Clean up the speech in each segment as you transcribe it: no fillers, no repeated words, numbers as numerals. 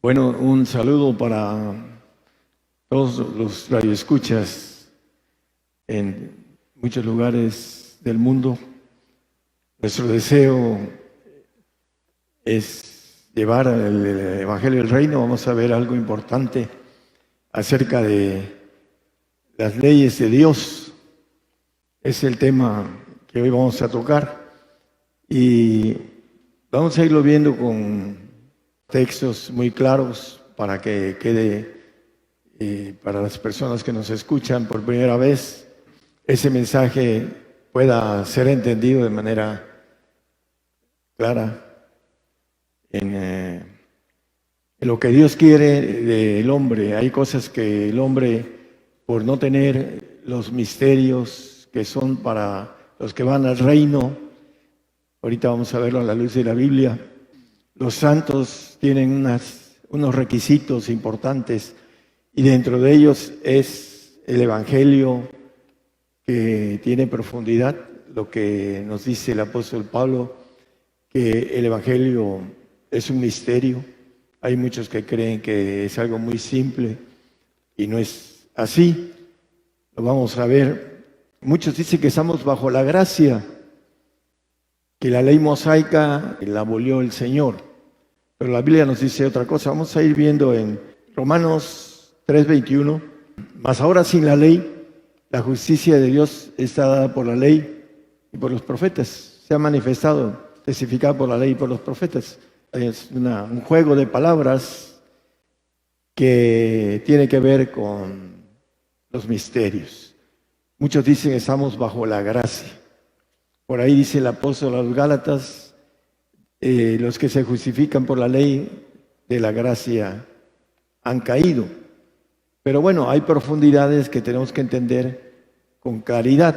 Bueno, un saludo para todos los radioescuchas en muchos lugares del mundo. Nuestro deseo es llevar el Evangelio del Reino. Vamos a ver algo importante acerca de las leyes de Dios. Es el tema que hoy vamos a tocar y vamos a irlo viendo con textos muy claros para que quede para las personas que nos escuchan por primera vez, ese mensaje pueda ser entendido de manera clara en lo que Dios quiere del hombre. Hay cosas que el hombre, por no tener los misterios que son para los que van al reino, ahorita vamos a verlo a la luz de la Biblia. Los santos tienen unos requisitos importantes y dentro de ellos es el Evangelio que tiene profundidad, lo que nos dice el apóstol Pablo, que el Evangelio es un misterio. Hay muchos que creen que es algo muy simple y no es así. Lo vamos a ver. Muchos dicen que estamos bajo la gracia, que la ley mosaica la abolió el Señor, pero la Biblia nos dice otra cosa. Vamos a ir viendo en Romanos 3:21. Mas ahora sin la ley, la justicia de Dios está dada por la ley y por los profetas. Se ha manifestado, testificado por la ley y por los profetas. Es un juego de palabras que tiene que ver con los misterios. Muchos dicen que estamos bajo la gracia. Por ahí dice el apóstol a los Gálatas, los que se justifican por la ley de la gracia han caído. Pero bueno, hay profundidades que tenemos que entender con claridad.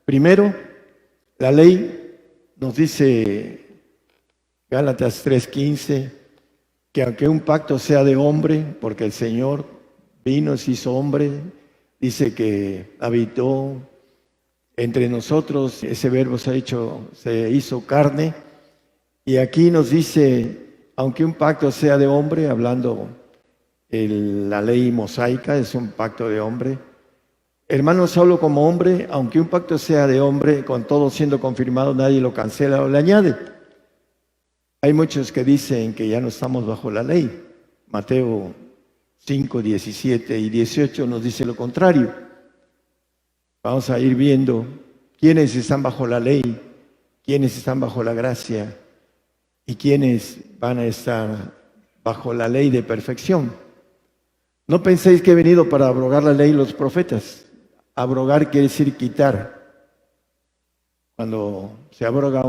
Primero, la ley nos dice Gálatas 3:15, que aunque un pacto sea de hombre, porque el Señor vino, se hizo hombre, dice que habitó entre nosotros, ese verbo se hizo carne, y aquí nos dice, aunque un pacto sea de hombre, hablando la ley mosaica es un pacto de hombre. Hermano, solo como hombre, aunque un pacto sea de hombre, con todo siendo confirmado, nadie lo cancela o le añade. Hay muchos que dicen que ya no estamos bajo la ley. Mateo 5, 17 y 18 nos dice lo contrario. Vamos a ir viendo quiénes están bajo la ley, quiénes están bajo la gracia y quiénes van a estar bajo la ley de perfección. No penséis que he venido para abrogar la ley y los profetas. Abrogar quiere decir quitar. Cuando se abroga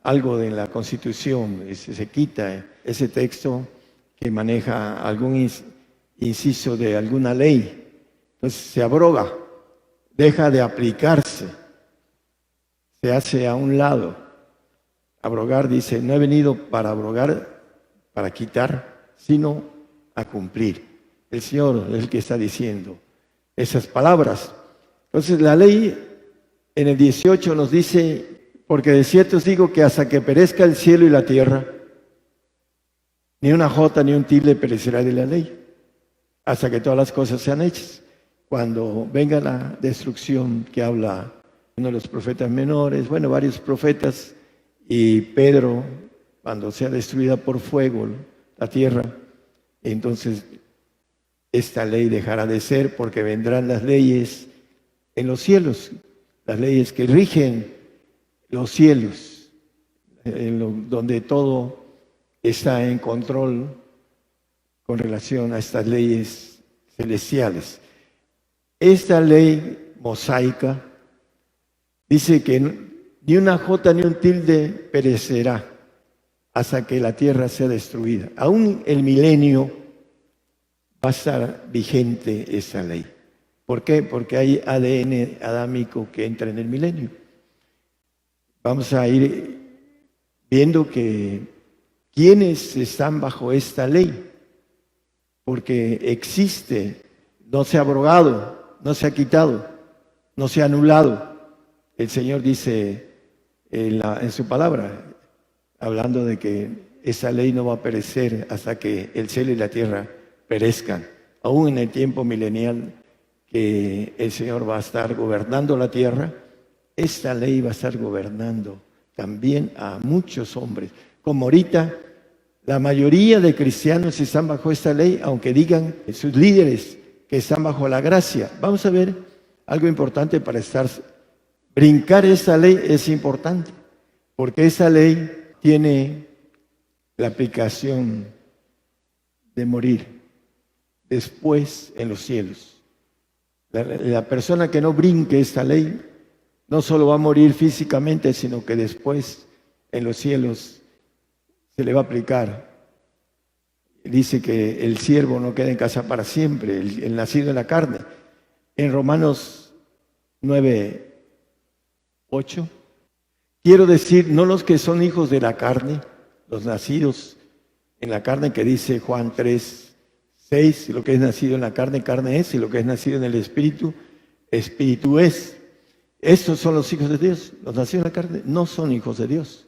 algo de la Constitución, se quita ese texto que maneja algún inciso de alguna ley. Entonces se abroga, deja de aplicarse, se hace a un lado. Abrogar dice, no he venido para abrogar, para quitar, sino a cumplir. El Señor es el que está diciendo esas palabras. Entonces la ley en el 18 nos dice, porque de cierto os digo que hasta que perezca el cielo y la tierra, ni una jota ni un tilde perecerá de la ley, hasta que todas las cosas sean hechas. Cuando venga la destrucción que habla uno de los profetas menores, bueno, varios profetas, y Pedro, cuando sea destruida por fuego la tierra, entonces esta ley dejará de ser, porque vendrán las leyes en los cielos, las leyes que rigen los cielos, donde todo está en control con relación a estas leyes celestiales. Esta ley mosaica dice que ni una jota ni un tilde perecerá hasta que la tierra sea destruida. Aún el milenio va a estar vigente esa ley. ¿Por qué? Porque hay ADN adámico que entra en el milenio. Vamos a ir viendo que quiénes están bajo esta ley, porque existe, no se ha abrogado, no se ha quitado, no se ha anulado. El Señor dice en su palabra, hablando de que esa ley no va a perecer hasta que el cielo y la tierra perezcan. Aún en el tiempo milenial que el Señor va a estar gobernando la tierra, esta ley va a estar gobernando también a muchos hombres. Como ahorita la mayoría de cristianos están bajo esta ley, aunque digan sus líderes que están bajo la gracia. Vamos a ver algo importante para brincar esta ley es importante, porque esa ley tiene la aplicación de morir después en los cielos. La persona que no brinque esta ley no solo va a morir físicamente, sino que después en los cielos se le va a aplicar. Dice que el siervo no queda en casa para siempre, el nacido en la carne. En Romanos 9:8, quiero decir, no los que son hijos de la carne, los nacidos en la carne, que dice Juan 3:6, lo que es nacido en la carne, carne es, y lo que es nacido en el espíritu, espíritu es. Estos son los hijos de Dios. Los nacidos en la carne no son hijos de Dios.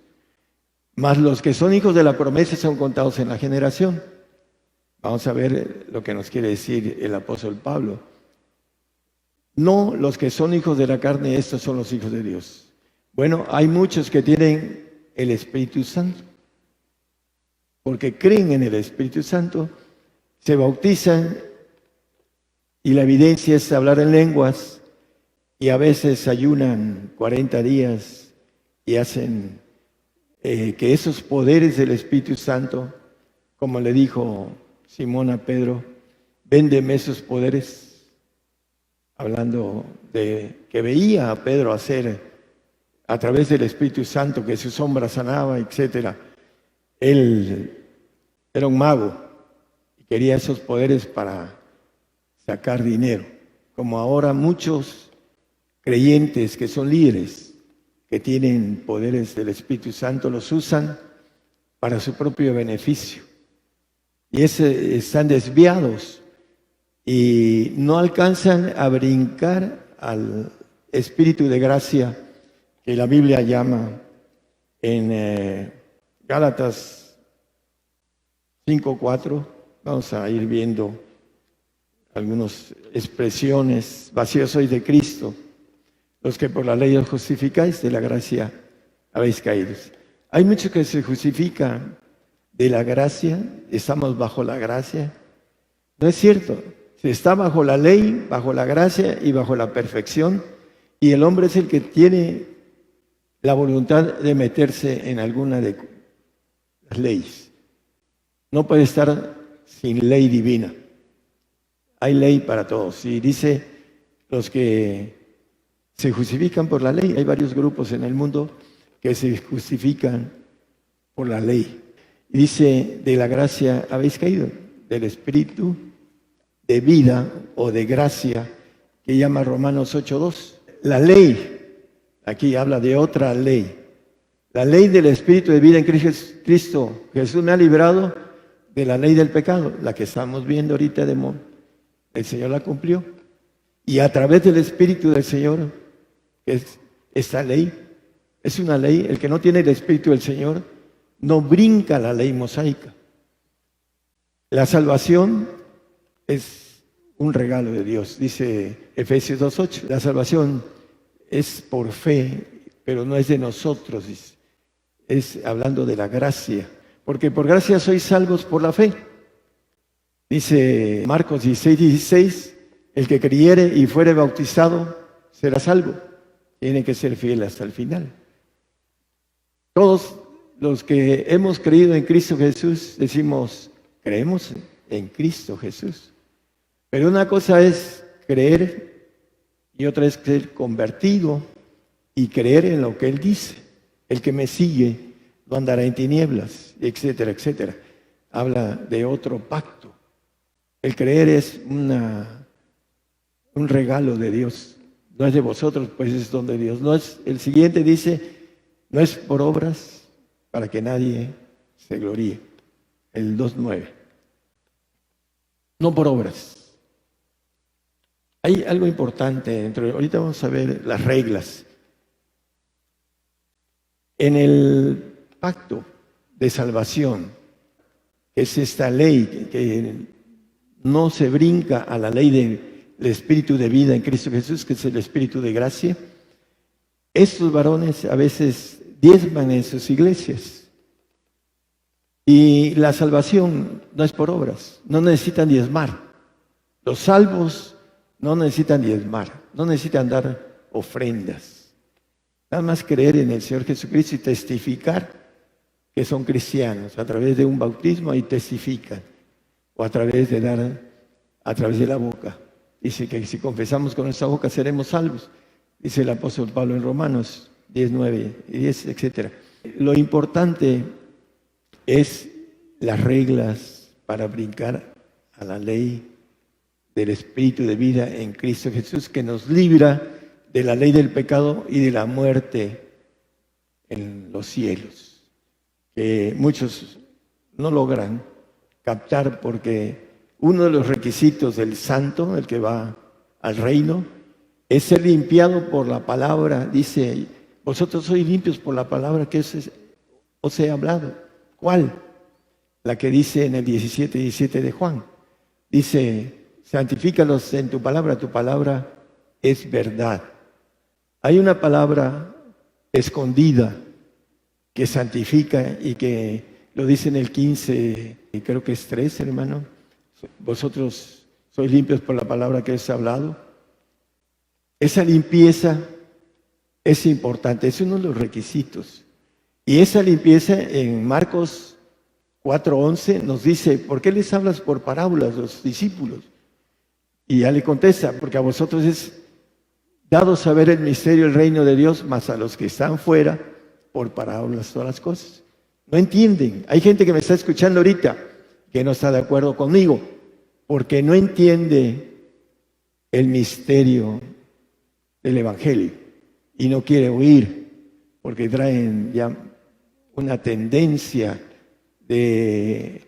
Mas los que son hijos de la promesa son contados en la generación. Vamos a ver lo que nos quiere decir el apóstol Pablo. No los que son hijos de la carne, estos son los hijos de Dios. Bueno, hay muchos que tienen el Espíritu Santo, porque creen en el Espíritu Santo, se bautizan y la evidencia es hablar en lenguas, y a veces ayunan 40 días y hacen que esos poderes del Espíritu Santo, como le dijo Simón a Pedro, véndeme esos poderes, hablando de que veía a Pedro hacer a través del Espíritu Santo que su sombra sanaba, etc. Él era un mago y quería esos poderes para sacar dinero, como ahora muchos creyentes que son líderes, que tienen poderes del Espíritu Santo, los usan para su propio beneficio. Y están desviados y no alcanzan a brincar al Espíritu de gracia que la Biblia llama en Gálatas 5:4. Vamos a ir viendo algunas expresiones. Vacíos sois de Cristo, los que por la ley os justificáis, de la gracia habéis caído. Hay muchos que se justifican de la gracia, estamos bajo la gracia. No es cierto, se está bajo la ley, bajo la gracia y bajo la perfección, y el hombre es el que tiene la voluntad de meterse en alguna de las leyes. No puede estar sin ley divina. Hay ley para todos. Y dice, los que se justifican por la ley, hay varios grupos en el mundo que se justifican por la ley. Y dice, de la gracia habéis caído, del Espíritu de vida o de gracia, que llama Romanos 8:2. La ley, aquí habla de otra ley. La ley del Espíritu de vida en Cristo Jesús me ha librado de la ley del pecado, la que estamos viendo ahorita el Señor la cumplió. Y a través del Espíritu del Señor, que es esta ley, es una ley, el que no tiene el Espíritu del Señor no brinca la ley mosaica. La salvación es un regalo de Dios, dice Efesios 2:8. La salvación es por fe, pero no es de nosotros, dice. Es hablando de la gracia, porque por gracia sois salvos por la fe. Dice Marcos 16:16, el que creyere y fuere bautizado será salvo. Tiene que ser fiel hasta el final. Todos los que hemos creído en Cristo Jesús decimos, creemos en Cristo Jesús. Pero una cosa es creer y otra es ser convertido y creer en lo que Él dice. El que me sigue no andará en tinieblas, etcétera, etcétera. Habla de otro pacto. El creer es un regalo de Dios. No es de vosotros, pues es don de Dios. No es, el siguiente dice, no es por obras para que nadie se gloríe. El 2:9. No por obras. Hay algo importante ahorita vamos a ver las reglas. En el pacto de salvación, que es esta ley que no se brinca a la ley del Espíritu de vida en Cristo Jesús, que es el Espíritu de gracia. Estos varones a veces diezman en sus iglesias. Y la salvación no es por obras, no necesitan diezmar. Los salvos no necesitan diezmar, no necesitan dar ofrendas. Nada más creer en el Señor Jesucristo y testificar que son cristianos. A través de un bautismo y testifican. O a través de la boca. Dice que si confesamos con nuestra boca seremos salvos. Dice el apóstol Pablo en Romanos 10, 9 y 10, etc. Lo importante es las reglas para brincar a la ley del Espíritu de vida en Cristo Jesús, que nos libra de la ley del pecado y de la muerte en los cielos, que muchos no logran captar, porque uno de los requisitos del santo, el que va al reino, es ser limpiado por la palabra. Dice, vosotros sois limpios por la palabra que os he hablado. ¿Cuál? La que dice en el 17 de Juan. Dice, santifícalos en tu palabra es verdad. Hay una palabra escondida que santifica y que lo dice en el 15, y creo que es 13, hermano. Vosotros sois limpios por la palabra que os he hablado. Esa limpieza es importante, es uno de los requisitos. Y esa limpieza en Marcos 4:11 nos dice, ¿por qué les hablas por parábolas los discípulos? Y ya le contesta, porque a vosotros es dado saber el misterio del reino de Dios, mas a los que están fuera, por parábolas todas las cosas. No entienden. Hay gente que me está escuchando ahorita que no está de acuerdo conmigo, porque no entiende el misterio del Evangelio y no quiere oír, porque traen ya una tendencia de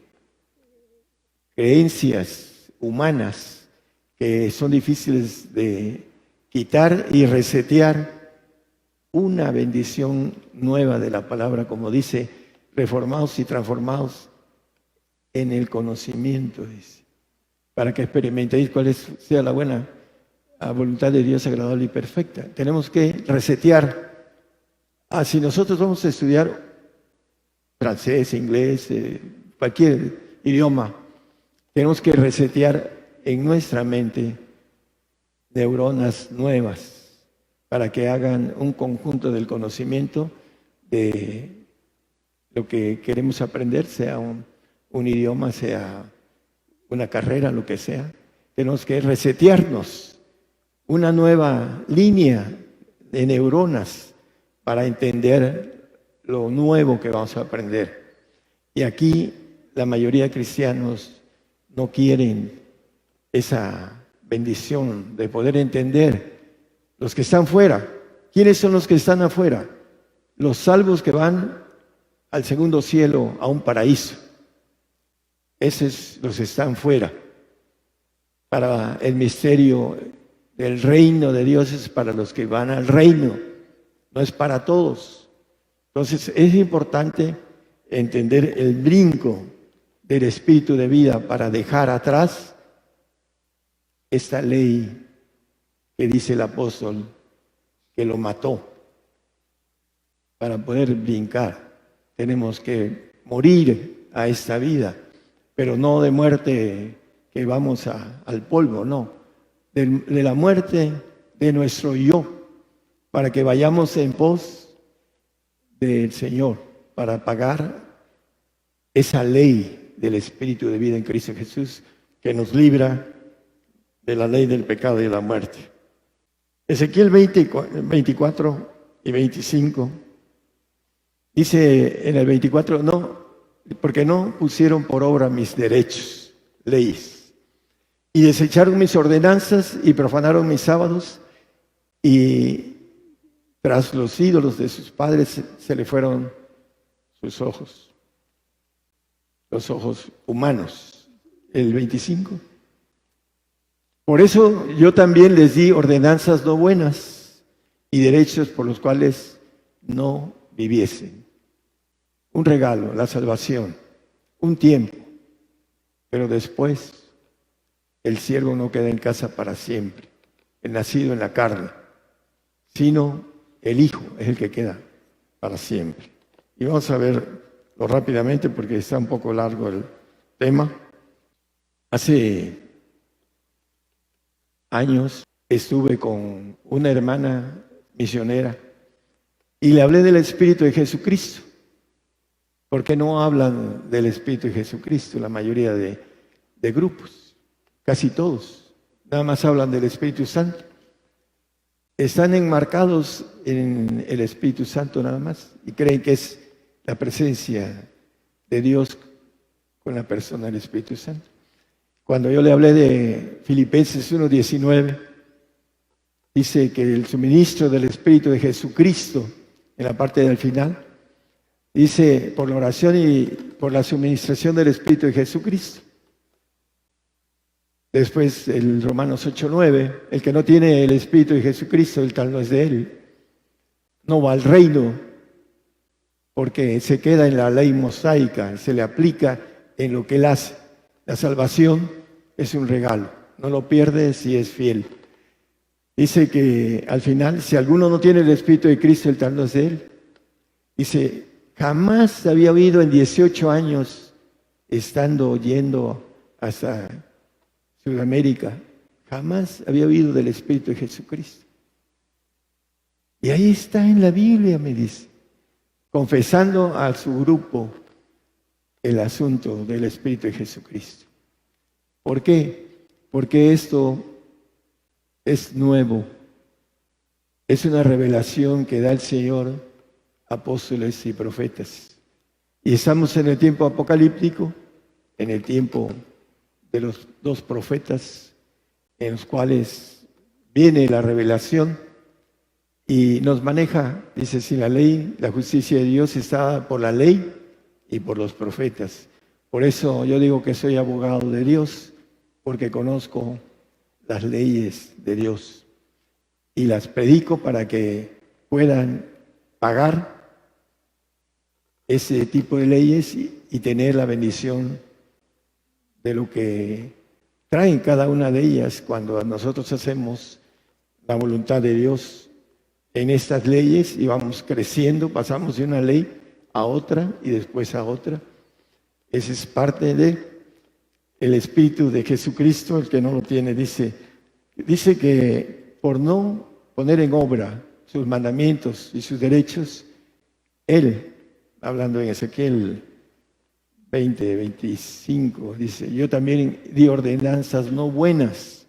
creencias humanas que son difíciles de quitar y resetear una bendición nueva de la palabra, como dice, reformados y transformados en el conocimiento, dice, para que experimentéis cuál sea la buena voluntad de Dios agradable y perfecta. Tenemos que resetear. Si nosotros vamos a estudiar francés, inglés, cualquier idioma, tenemos que resetear en nuestra mente neuronas nuevas para que hagan un conjunto del conocimiento de lo que queremos aprender, sea un idioma, sea una carrera, lo que sea. Tenemos que resetearnos una nueva línea de neuronas para entender lo nuevo que vamos a aprender. Y aquí la mayoría de cristianos no quieren esa bendición de poder entender. Los que están fuera, ¿quiénes son los que están afuera? Los salvos que van al segundo cielo, a un paraíso. Esos los que están fuera. Para el misterio del reino de Dios es para los que van al reino, no es para todos. Entonces es importante entender el brinco del espíritu de vida para dejar atrás esta ley que dice el apóstol que lo mató. Para poder brincar tenemos que morir a esta vida, pero no de muerte que vamos al polvo, no, de la muerte de nuestro yo, para que vayamos en pos del Señor, para pagar esa ley del Espíritu de vida en Cristo Jesús, que nos libra de la ley del pecado y de la muerte. Ezequiel 24 y 25, dice en el 24, no, porque no pusieron por obra mis derechos, leyes, y desecharon mis ordenanzas y profanaron mis sábados, y tras los ídolos de sus padres se le fueron sus ojos, los ojos humanos. El 25. Por eso yo también les di ordenanzas no buenas y derechos por los cuales no viviesen. un regalo, la salvación, un tiempo, pero después el siervo no queda en casa para siempre, el nacido en la carne, sino el Hijo es el que queda para siempre. Y vamos a verlo rápidamente porque está un poco largo el tema. Hace años estuve con una hermana misionera y le hablé del Espíritu de Jesucristo. ¿Por qué no hablan del Espíritu de Jesucristo la mayoría de grupos? Casi todos. Nada más hablan del Espíritu Santo. Están enmarcados en el Espíritu Santo nada más y creen que es la presencia de Dios con la persona del Espíritu Santo. Cuando yo le hablé de Filipenses 1:19, dice que el suministro del Espíritu de Jesucristo, en la parte del final, dice por la oración y por la suministración del Espíritu de Jesucristo. Después el Romanos 8:9, el que no tiene el Espíritu de Jesucristo, el tal no es de él. No va al reino porque se queda en la ley mosaica, se le aplica en lo que él hace. La salvación es un regalo, no lo pierde si es fiel. Dice que al final, si alguno no tiene el Espíritu de Cristo, el tal no es de él. Dice, jamás había oído en 18 años, estando yendo hasta Sudamérica, jamás había oído del Espíritu de Jesucristo. Y ahí está en la Biblia, me dice, confesando a su grupo el asunto del Espíritu de Jesucristo. ¿Por qué? Porque esto es nuevo. Es una revelación que da el Señor a apóstoles y profetas. Y estamos en el tiempo apocalíptico, en el tiempo de los dos profetas, en los cuales viene la revelación y nos maneja, dice, si la ley, la justicia de Dios está por la ley y por los profetas. Por eso yo digo que soy abogado de Dios, porque conozco las leyes de Dios y las predico para que puedan pagar ese tipo de leyes y tener la bendición de lo que traen cada una de ellas cuando nosotros hacemos la voluntad de Dios en estas leyes y vamos creciendo, pasamos de una ley a otra y después a otra. Esa es parte de el Espíritu de Jesucristo. El que no lo tiene dice que por no poner en obra sus mandamientos y sus derechos, Él, hablando en Ezequiel 20:25, dice, yo también di ordenanzas no buenas.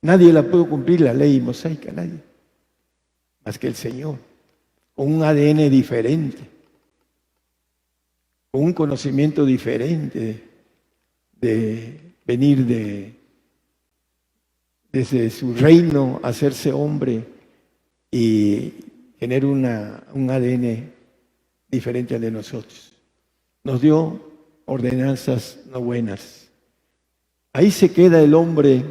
Nadie la pudo cumplir, la ley mosaica, nadie, más que el Señor, con un ADN diferente, con un conocimiento diferente de venir desde su reino, hacerse hombre y tener un ADN diferente al de nosotros. Nos dio ordenanzas no buenas. Ahí se queda el hombre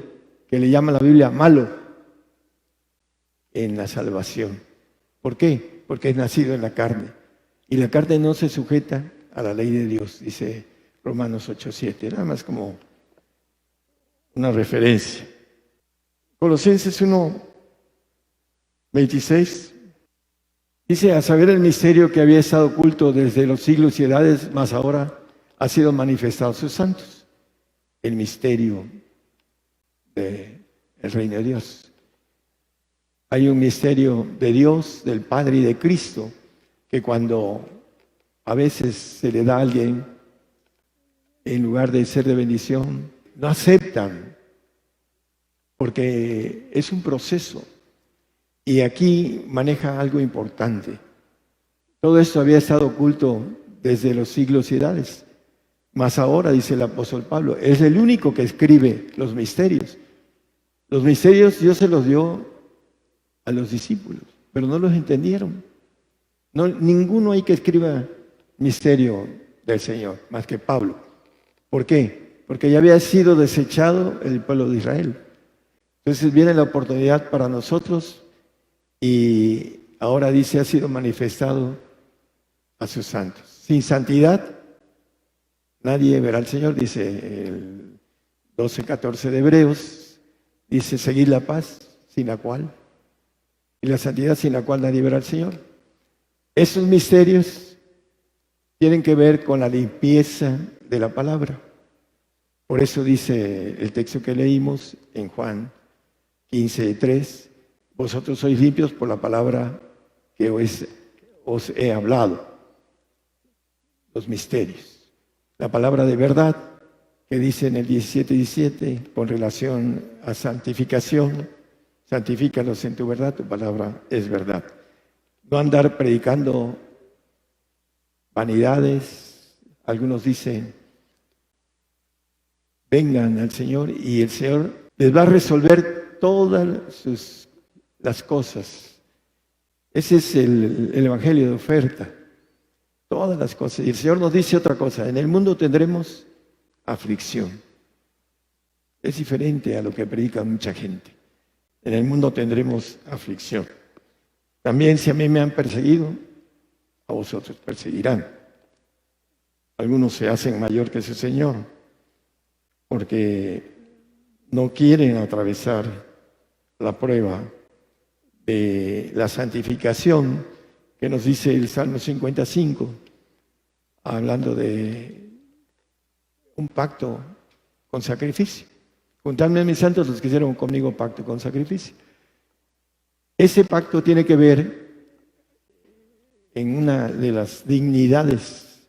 que le llama la Biblia malo en la salvación. ¿Por qué? Porque es nacido en la carne. Y la carne no se sujeta a la ley de Dios, dice Romanos 8:7. Nada más como una referencia. Colosenses 1:26 dice, a saber el misterio que había estado oculto desde los siglos y edades, mas ahora ha sido manifestado a sus santos. El misterio del reino de Dios. Hay un misterio de Dios, del Padre y de Cristo, que cuando a veces se le da a alguien, en lugar de ser de bendición, no aceptan, porque es un proceso. Y aquí maneja algo importante. Todo esto había estado oculto desde los siglos y edades. Mas ahora, dice el apóstol Pablo, es el único que escribe los misterios. Los misterios Dios se los dio a los discípulos, pero no los entendieron. No, ninguno hay que escriba misterio del Señor, más que Pablo. ¿Por qué? Porque ya había sido desechado el pueblo de Israel. Entonces viene la oportunidad para nosotros y ahora dice, ha sido manifestado a sus santos. Sin santidad, nadie verá al Señor, dice el 12:14 de Hebreos, dice seguir la paz, sin la cual, y la santidad sin la cual nadie verá al Señor. Esos misterios tienen que ver con la limpieza de la palabra. Por eso dice el texto que leímos en Juan 15:3, vosotros sois limpios por la palabra que os he hablado, los misterios. La palabra de verdad que dice en el 17:17 con relación a santificación, santifícalos en tu verdad, tu palabra es verdad. No andar predicando vanidades. Algunos dicen, vengan al Señor y el Señor les va a resolver todas las cosas. Ese es el evangelio de oferta. Todas las cosas. Y el Señor nos dice otra cosa. En el mundo tendremos aflicción. Es diferente a lo que predica mucha gente. En el mundo tendremos aflicción. También si a mí me han perseguido, a vosotros perseguirán. Algunos se hacen mayor que su Señor porque no quieren atravesar la prueba de la santificación que nos dice el Salmo 55, hablando de un pacto con sacrificio. Juntadme a mis santos los que hicieron conmigo pacto con sacrificio. Ese pacto tiene que ver en una de las dignidades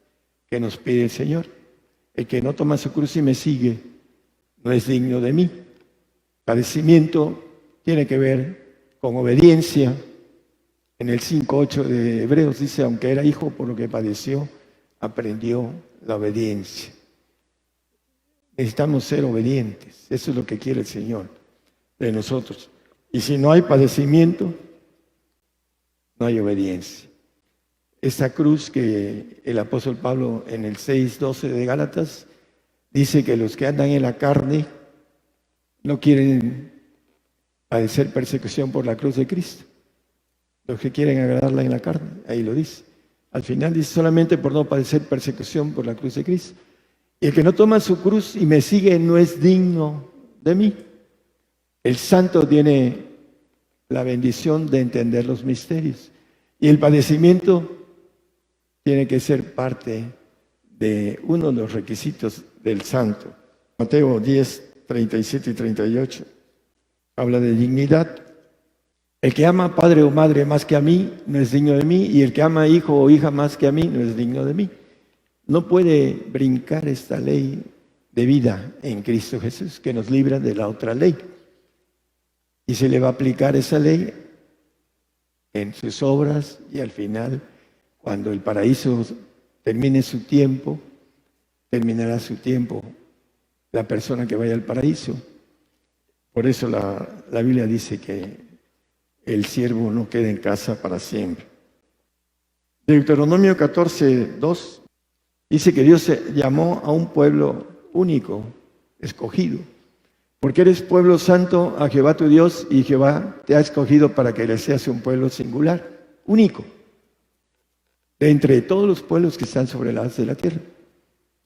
que nos pide el Señor. El que no toma su cruz y me sigue no es digno de mí. Padecimiento tiene que ver con obediencia. En el 5:8 de Hebreos dice, aunque era hijo, por lo que padeció, aprendió la obediencia. Necesitamos ser obedientes. Eso es lo que quiere el Señor de nosotros. Y si no hay padecimiento, no hay obediencia. Esta cruz que el apóstol Pablo en el 6:12 de Gálatas dice que los que andan en la carne no quieren padecer persecución por la cruz de Cristo. Los que quieren agradarla en la carne, ahí lo dice. Al final dice solamente por no padecer persecución por la cruz de Cristo. Y el que no toma su cruz y me sigue no es digno de mí. El santo tiene la bendición de entender los misterios. Y el padecimiento tiene que ser parte de uno de los requisitos del santo. Mateo 10:37 y 38 habla de dignidad. El que ama a padre o madre más que a mí no es digno de mí, y el que ama a hijo o hija más que a mí no es digno de mí. No puede brincar esta ley de vida en Cristo Jesús que nos libra de la otra ley. Y se le va a aplicar esa ley en sus obras y al final, cuando el paraíso termine su tiempo, terminará su tiempo la persona que vaya al paraíso. Por eso la Biblia dice que el siervo no queda en casa para siempre. Deuteronomio 14:2 dice que Dios llamó a un pueblo único, escogido. Porque eres pueblo santo a Jehová tu Dios, y Jehová te ha escogido para que le seas un pueblo singular, único, de entre todos los pueblos que están sobre la haz de la tierra,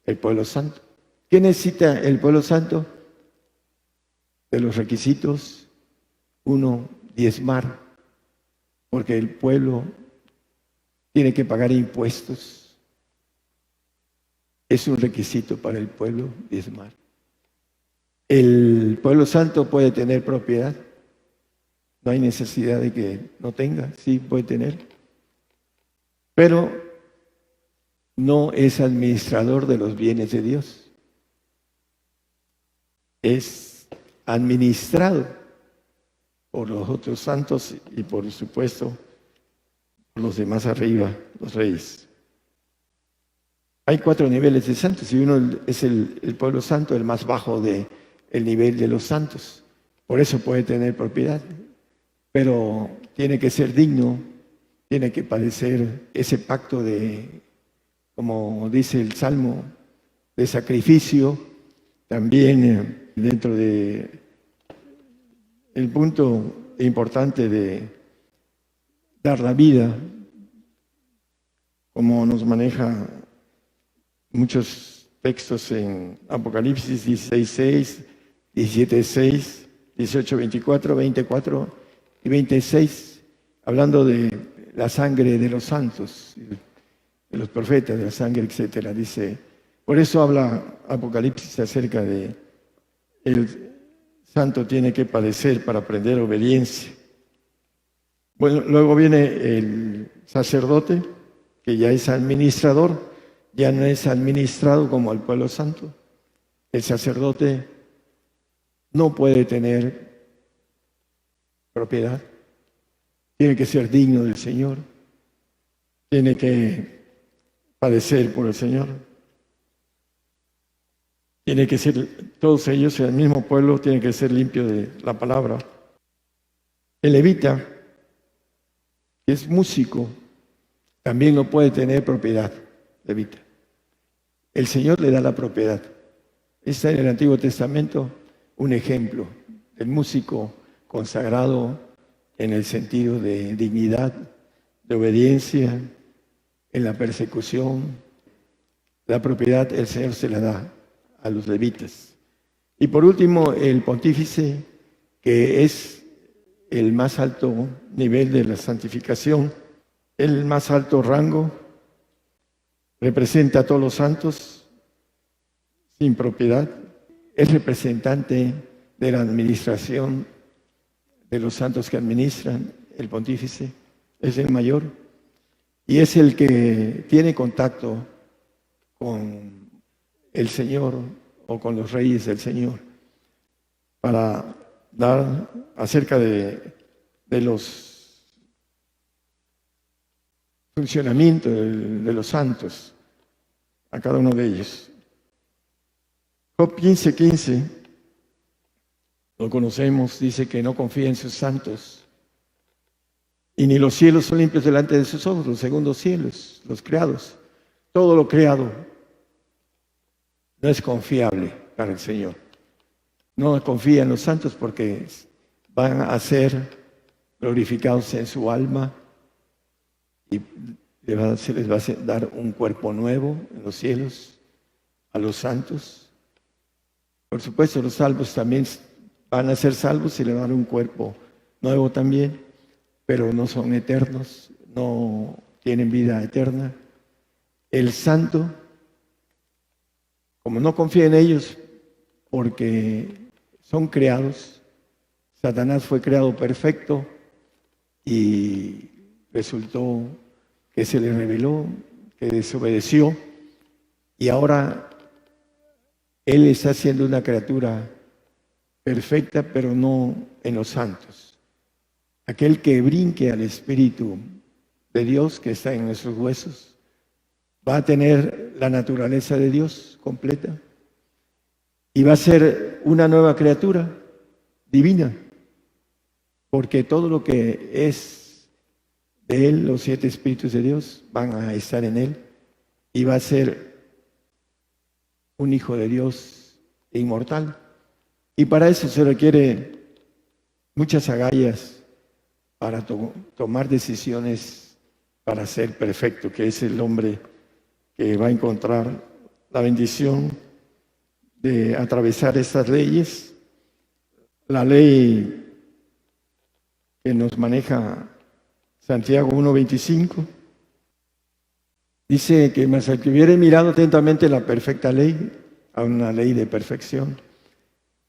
el pueblo santo. ¿Qué necesita el pueblo santo? De los requisitos, uno, diezmar, porque el pueblo tiene que pagar impuestos. Es un requisito para el pueblo diezmar. El pueblo santo puede tener propiedad. No hay necesidad de que no tenga, sí puede tener. Pero no es administrador de los bienes de Dios. Es administrado por los otros santos y por supuesto por los demás arriba, los reyes. Hay 4 niveles de santos y uno es el pueblo santo, el más bajo del nivel de los santos. Por eso puede tener propiedad, pero tiene que ser digno, tiene que padecer ese pacto de, como dice el Salmo, de sacrificio. También dentro de el punto importante de dar la vida como nos maneja muchos textos en Apocalipsis 16:6, 17:6, 18:24, 24 y 26, hablando de la sangre de los santos, de los profetas, de la sangre, etcétera. Dice, por eso habla Apocalipsis acerca de el santo tiene que padecer para aprender obediencia. Bueno, luego viene el sacerdote, que ya es administrador, ya no es administrado como el pueblo santo. El sacerdote no puede tener propiedad, tiene que ser digno del Señor, tiene que padecer por el Señor, tiene que ser, todos ellos, el mismo pueblo, tiene que ser limpio de la palabra. El levita, que es músico, también no puede tener propiedad, levita. El Señor le da la propiedad. Está en el Antiguo Testamento un ejemplo del músico consagrado en el sentido de dignidad, de obediencia, en la persecución. La propiedad el Señor se la da a los levitas. Y por último, el pontífice, que es el más alto nivel de la santificación, el más alto rango, representa a todos los santos sin propiedad, es representante de la administración de los santos que administran. El pontífice es el mayor y es el que tiene contacto con el Señor o con los reyes del Señor para dar acerca de los funcionamientos de los santos a cada uno de ellos. Job 15:15, lo conocemos, dice que no confía en sus santos y ni los cielos son limpios delante de sus ojos, los segundos cielos, los creados. Todo lo creado no es confiable para el Señor. No confía en los santos porque van a ser glorificados en su alma y se les va a dar un cuerpo nuevo en los cielos a los santos. Por supuesto, los salvos también van a ser salvos y le van a dar un cuerpo nuevo también, pero no son eternos, no tienen vida eterna. El santo, como no confía en ellos porque son creados, Satanás fue creado perfecto y resultó que se le rebeló, que desobedeció y ahora él está siendo una criatura perfecta, pero no en los santos. Aquel que brinque al Espíritu de Dios que está en nuestros huesos va a tener la naturaleza de Dios completa y va a ser una nueva criatura divina, porque todo lo que es de Él, los 7 Espíritus de Dios, van a estar en Él y va a ser un hijo de Dios inmortal. Y para eso se requiere muchas agallas para tomar decisiones para ser perfecto, que es el hombre que va a encontrar la bendición de atravesar estas leyes. La ley que nos maneja Santiago 1:25 dice que más al que hubiere mirado atentamente la perfecta ley, a una ley de perfección,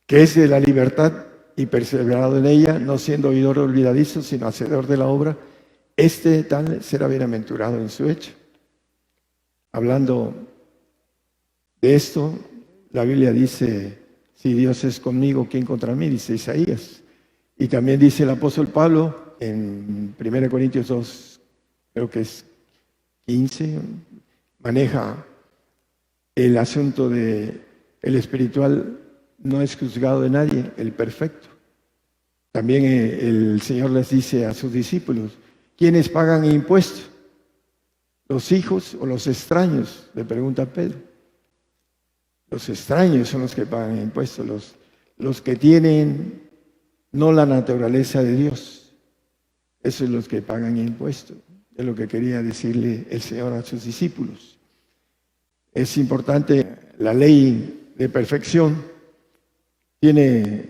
que es de la libertad y perseverado en ella, no siendo oidor olvidadizo, sino hacedor de la obra, este tal será bienaventurado en su hecho. Hablando de esto, la Biblia dice, si Dios es conmigo, ¿quién contra mí? Dice Isaías. Y también dice el apóstol Pablo en 1 Corintios 2, creo que es 15, maneja el asunto de el espiritual no es juzgado de nadie, el perfecto. También el Señor les dice a sus discípulos, ¿quiénes pagan impuestos? ¿Los hijos o los extraños? Le pregunta Pedro. Los extraños son los que pagan impuestos, los que tienen no la naturaleza de Dios. Esos son los que pagan impuestos. Es lo que quería decirle el Señor a sus discípulos. Es importante, la ley de perfección tiene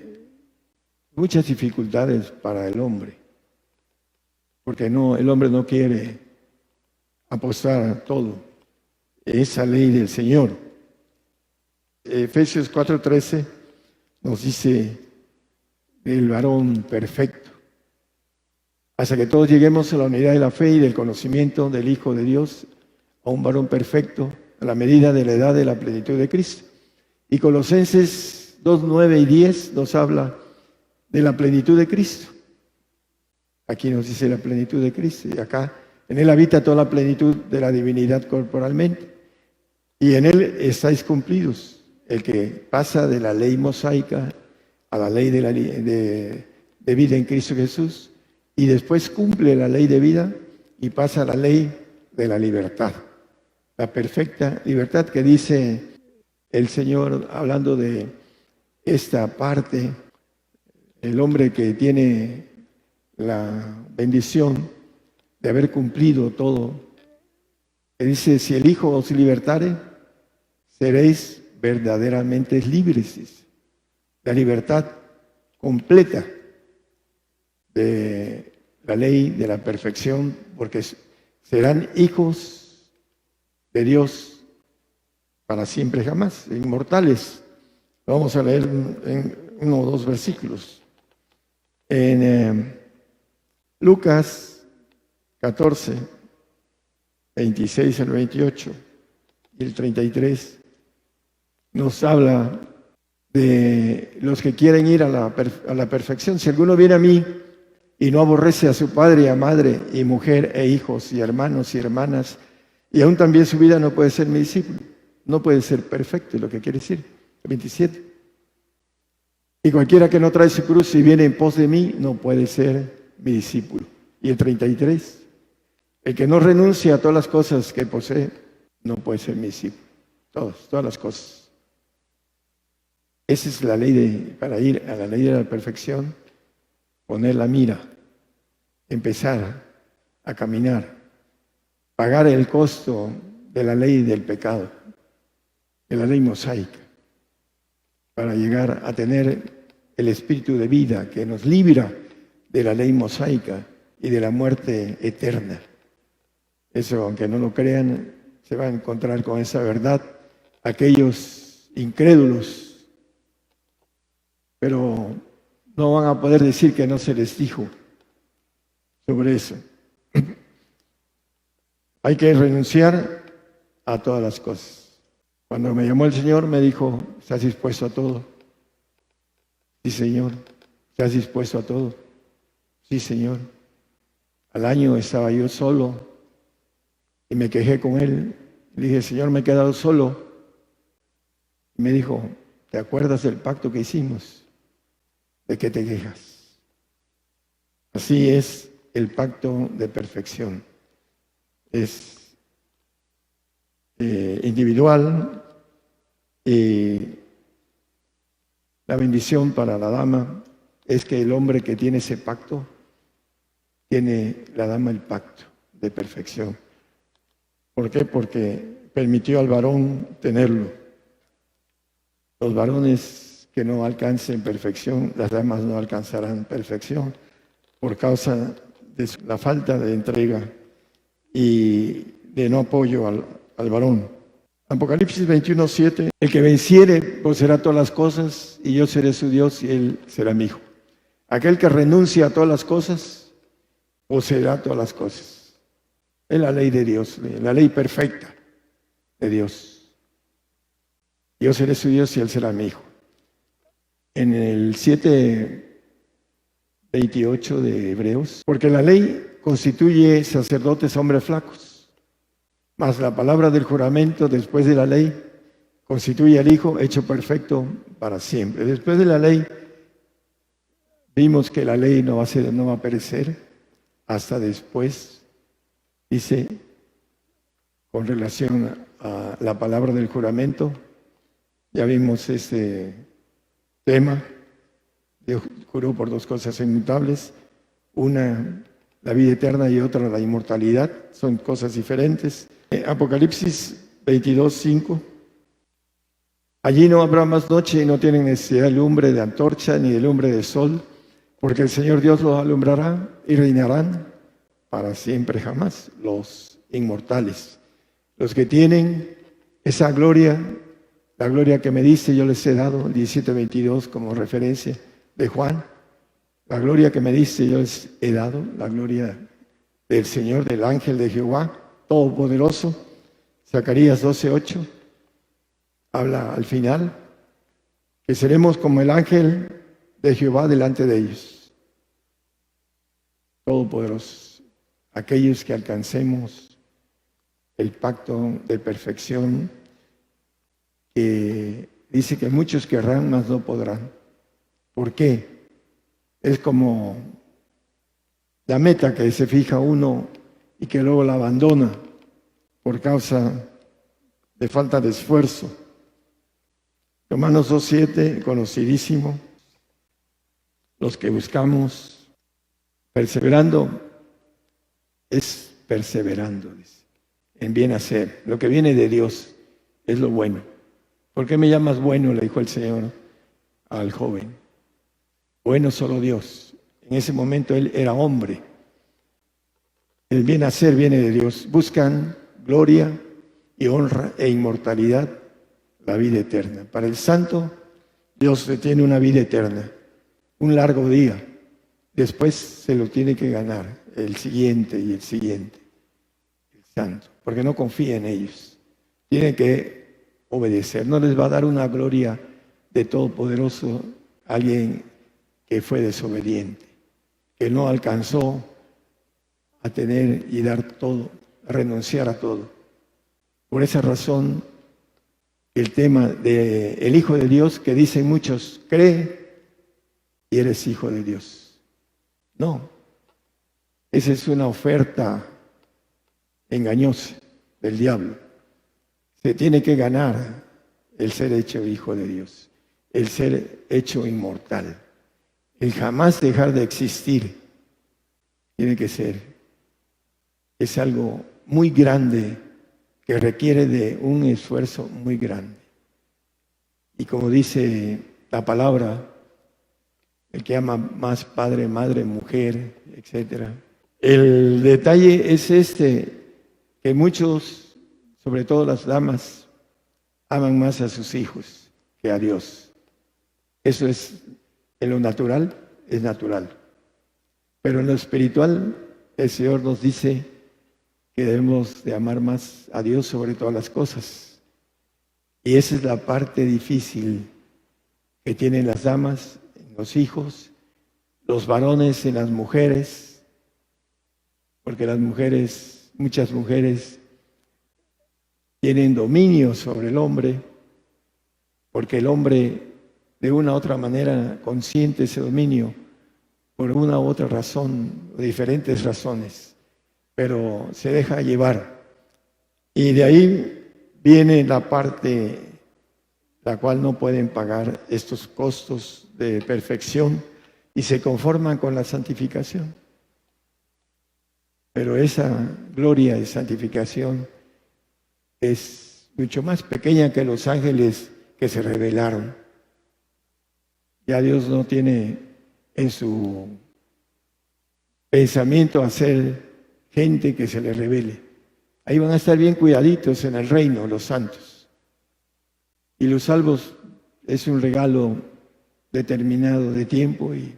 muchas dificultades para el hombre, porque el hombre no quiere apostar a todo. Esa ley del Señor. Efesios 4:13 nos dice el varón perfecto, hasta que todos lleguemos a la unidad de la fe y del conocimiento del Hijo de Dios, a un varón perfecto, a la medida de la edad de la plenitud de Cristo. Y Colosenses 2:9 y 10 nos habla de la plenitud de Cristo. Aquí nos dice la plenitud de Cristo, y acá en Él habita toda la plenitud de la divinidad corporalmente, y en Él estáis cumplidos. El que pasa de la ley mosaica a la ley de vida en Cristo Jesús, y después cumple la ley de vida y pasa a la ley de la libertad. La perfecta libertad que dice el Señor, hablando de esta parte, el hombre que tiene la bendición de haber cumplido todo, que dice, si el Hijo os libertare, seréis verdaderamente libres. La libertad completa de la ley de la perfección, porque serán hijos de Dios para siempre jamás, inmortales. Vamos a leer en 1 o 2 versículos. En Lucas 14, 26 al 28 y el 33, nos habla de los que quieren ir a la perfección. Si alguno viene a mí y no aborrece a su padre y a madre y mujer e hijos y hermanos y hermanas, y aún también su vida, no puede ser mi discípulo. No puede ser perfecto, es lo que quiere decir. 27. Y cualquiera que no trae su cruz y viene en pos de mí, no puede ser mi discípulo. Y el 33. El que no renuncia a todas las cosas que posee, no puede ser mi discípulo. Todas las cosas. Esa es la ley para ir a la ley de la perfección, poner la mira, empezar a caminar, pagar el costo de la ley del pecado, de la ley mosaica, para llegar a tener el espíritu de vida que nos libra de la ley mosaica y de la muerte eterna. Eso, aunque no lo crean, se va a encontrar con esa verdad aquellos incrédulos, pero no van a poder decir que no se les dijo sobre eso. Hay que renunciar a todas las cosas. Cuando me llamó el Señor, me dijo, ¿estás dispuesto a todo? Sí, Señor. ¿Estás dispuesto a todo? Sí, Señor. Al año estaba yo solo y me quejé con Él. Le dije, Señor, me he quedado solo. Y me dijo, ¿te acuerdas del pacto que hicimos? ¿De qué te quejas? Así es el pacto de perfección. Es individual, y la bendición para la dama es que el hombre que tiene ese pacto, tiene la dama el pacto de perfección. ¿Por qué? Porque permitió al varón tenerlo. Los varones que no alcancen perfección, las damas no alcanzarán perfección por causa de la falta de entrega y de no apoyo al varón. Apocalipsis 21:7, el que venciere poseerá todas las cosas y yo seré su Dios y él será mi hijo. Aquel que renuncia a todas las cosas, poseerá todas las cosas. Es la ley de Dios, la ley perfecta de Dios. Yo seré su Dios y él será mi hijo. En el 7:28 de Hebreos, porque la ley constituye sacerdotes hombres flacos, mas la palabra del juramento después de la ley constituye al Hijo hecho perfecto para siempre. Después de la ley, vimos que la ley no va a perecer hasta después, dice, con relación a la palabra del juramento. Ya vimos este tema. Dios juró por 2 cosas inmutables. Una, la vida eterna y otra la inmortalidad. Son cosas diferentes. Apocalipsis 22:5. Allí no habrá más noche y no tienen necesidad de lumbre de antorcha ni de lumbre de sol, porque el Señor Dios los alumbrará y reinarán para siempre jamás, los inmortales. Los que tienen esa gloria, la gloria que me diste, yo les he dado, 17:22 como referencia de Juan. La gloria que me diste, yo les he dado, la gloria del Señor, del ángel de Jehová, todopoderoso. Zacarías 12:8 habla al final que seremos como el ángel de Jehová delante de ellos. Todopoderosos, aquellos que alcancemos el pacto de perfección, que dice que muchos querrán, mas no podrán. ¿Por qué? Es como la meta que se fija uno y que luego la abandona por causa de falta de esfuerzo. Romanos 2:7, conocidísimo. Los que buscamos perseverando, es perseverando, dice, en bien hacer. Lo que viene de Dios es lo bueno. ¿Por qué me llamas bueno?, le dijo el Señor al joven. Bueno solo Dios. En ese momento él era hombre. El bien hacer viene de Dios. Buscan gloria y honra e inmortalidad, la vida eterna. Para el santo, Dios le tiene una vida eterna, un largo día. Después se lo tiene que ganar el siguiente y el siguiente, el santo, porque no confía en ellos. Tiene que obedecer. No les va a dar una gloria de Todopoderoso a alguien que fue desobediente, que no alcanzó a tener y dar todo, a renunciar a todo. Por esa razón, el tema del Hijo de Dios, que dicen muchos, cree y eres hijo de Dios. No, esa es una oferta engañosa del diablo. Se tiene que ganar el ser hecho hijo de Dios, el ser hecho inmortal, el jamás dejar de existir. Tiene que ser. Es algo muy grande que requiere de un esfuerzo muy grande. Y como dice la palabra, el que ama más padre, madre, mujer, etc. El detalle es que muchos, sobre todo las damas, aman más a sus hijos que a Dios. Eso es, en lo natural, es natural. Pero en lo espiritual, el Señor nos dice que debemos de amar más a Dios sobre todas las cosas. Y esa es la parte difícil que tienen las damas en los hijos, los varones en las mujeres, porque las mujeres, muchas mujeres, tienen dominio sobre el hombre, porque el hombre de una u otra manera consiente ese dominio por una u otra razón, diferentes razones, pero se deja llevar. Y de ahí viene la parte la cual no pueden pagar estos costos de perfección y se conforman con la santificación. Pero esa gloria de santificación es mucho más pequeña que los ángeles que se rebelaron. Ya Dios no tiene en su pensamiento hacer gente que se le revele. Ahí van a estar bien cuidaditos en el reino, los santos. Y los salvos es un regalo determinado de tiempo y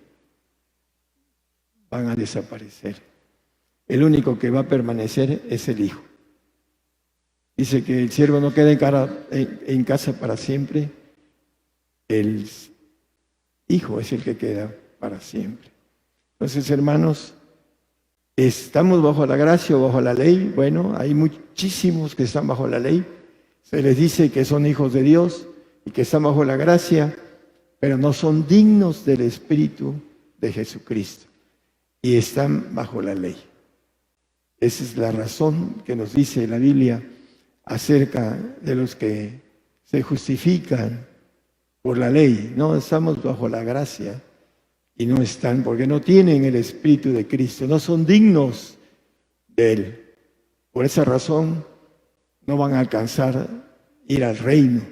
van a desaparecer. El único que va a permanecer es el Hijo. Dice que el siervo no queda en casa para siempre. El Hijo es el que queda para siempre. Entonces, hermanos, ¿estamos bajo la gracia o bajo la ley? Bueno, hay muchísimos que están bajo la ley. Se les dice que son hijos de Dios y que están bajo la gracia, pero no son dignos del Espíritu de Jesucristo y están bajo la ley. Esa es la razón que nos dice la Biblia acerca de los que se justifican por la ley. No, estamos bajo la gracia y no están porque no tienen el Espíritu de Cristo, no son dignos de Él. Por esa razón no van a alcanzar ir al reino.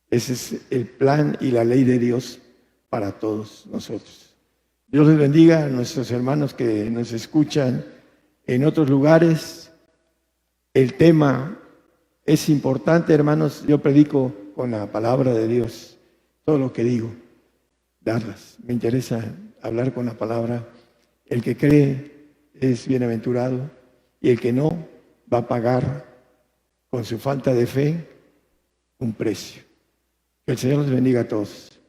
Ese es el plan y la ley de Dios para todos nosotros. Dios les bendiga a nuestros hermanos que nos escuchan en otros lugares. El tema es importante, hermanos. Yo predico con la palabra de Dios. Todo lo que digo, darlas. Me interesa hablar con la palabra. El que cree es bienaventurado y el que no va a pagar con su falta de fe un precio. Que el Señor los bendiga a todos.